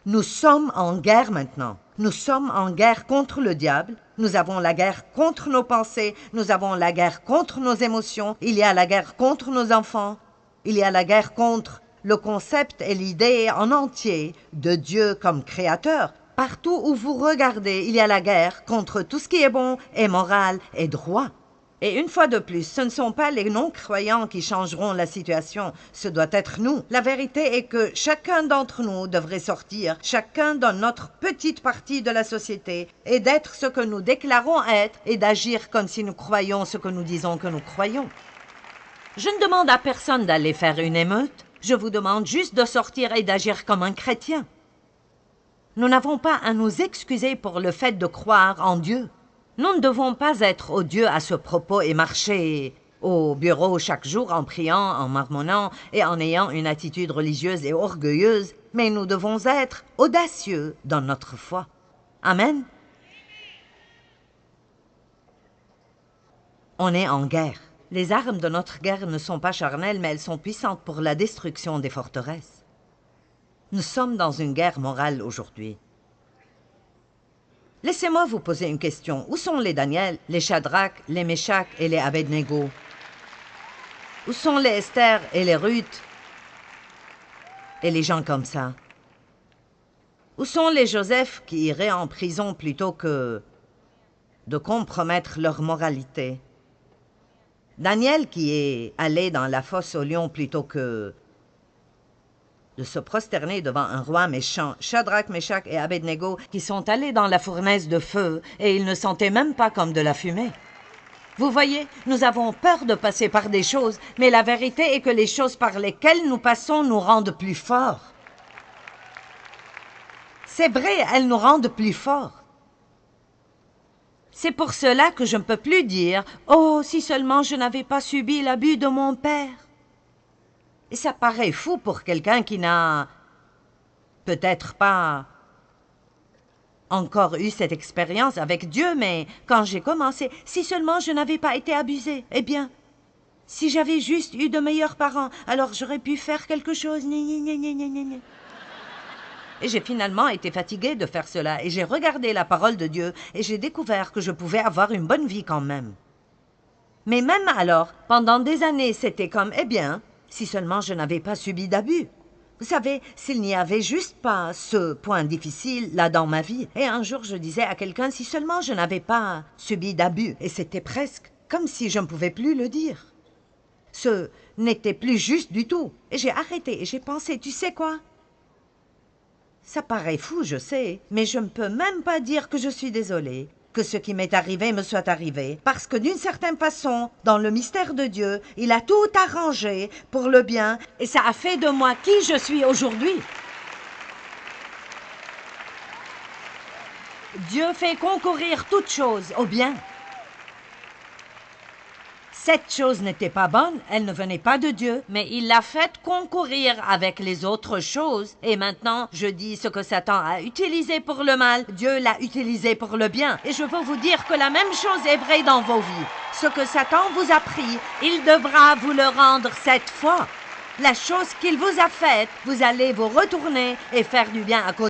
Nous sommes en guerre maintenant. Nous sommes en guerre contre le diable. Nous avons la guerre contre nos pensées. Nous avons la guerre contre nos émotions. Il y a la guerre contre nos enfants. Il y a la guerre contre le concept et l'idée en entier de Dieu comme créateur. Partout où vous regardez, il y a la guerre contre tout ce qui est bon et moral et droit. Et une fois de plus, ce ne sont pas les non-croyants qui changeront la situation, ce doit être nous. La vérité est que chacun d'entre nous devrait sortir, chacun dans notre petite partie de la société, et d'être ce que nous déclarons être, et d'agir comme si nous croyons ce que nous disons que nous croyons. Je ne demande à personne d'aller faire une émeute, je vous demande juste de sortir et d'agir comme un chrétien. Nous n'avons pas à nous excuser pour le fait de croire en Dieu. Nous ne devons pas être odieux à ce propos et marcher au bureau chaque jour en priant, en marmonnant et en ayant une attitude religieuse et orgueilleuse, mais nous devons être audacieux dans notre foi. Amen. On est en guerre. Les armes de notre guerre ne sont pas charnelles, mais elles sont puissantes pour la destruction des forteresses. Nous sommes dans une guerre morale aujourd'hui. Laissez-moi vous poser une question. Où sont les Daniel, les Shadrach, les Meshach et les Abednego? Où sont les Esther et les Ruth et les gens comme ça? Où sont les Joseph qui iraient en prison plutôt que de compromettre leur moralité? Daniel qui est allé dans la fosse aux lions plutôt que de se prosterner devant un roi méchant. Shadrach, Meshach et Abednego qui sont allés dans la fournaise de feu et ils ne sentaient même pas comme de la fumée. Vous voyez, nous avons peur de passer par des choses, mais la vérité est que les choses par lesquelles nous passons nous rendent plus forts. C'est vrai, elles nous rendent plus forts. C'est pour cela que je ne peux plus dire « Oh, si seulement je n'avais pas subi l'abus de mon père ». Et ça paraît fou pour quelqu'un qui n'a peut-être pas encore eu cette expérience avec Dieu, mais quand j'ai commencé, si seulement je n'avais pas été abusée, eh bien, si j'avais juste eu de meilleurs parents, alors j'aurais pu faire quelque chose. Et j'ai finalement été fatiguée de faire cela, et j'ai regardé la parole de Dieu, et j'ai découvert que je pouvais avoir une bonne vie quand même. Mais même alors, pendant des années, c'était comme, eh bien, si seulement je n'avais pas subi d'abus. Vous savez, s'il n'y avait juste pas ce point difficile là dans ma vie. Et un jour, je disais à quelqu'un, si seulement je n'avais pas subi d'abus. Et c'était presque comme si je ne pouvais plus le dire. Ce n'était plus juste du tout. Et j'ai arrêté et j'ai pensé, tu sais quoi? Ça paraît fou, je sais, mais je ne peux même pas dire que je suis désolée. Que ce qui m'est arrivé me soit arrivé, parce que d'une certaine façon, dans le mystère de Dieu, il a tout arrangé pour le bien, et ça a fait de moi qui je suis aujourd'hui. Dieu fait concourir toutes choses au bien. Cette chose n'était pas bonne, elle ne venait pas de Dieu, mais il l'a faite concourir avec les autres choses. Et maintenant, je dis ce que Satan a utilisé pour le mal, Dieu l'a utilisé pour le bien. Et je veux vous dire que la même chose est vraie dans vos vies. Ce que Satan vous a pris, il devra vous le rendre cette fois. La chose qu'il vous a faite, vous allez vous retourner et faire du bien à cause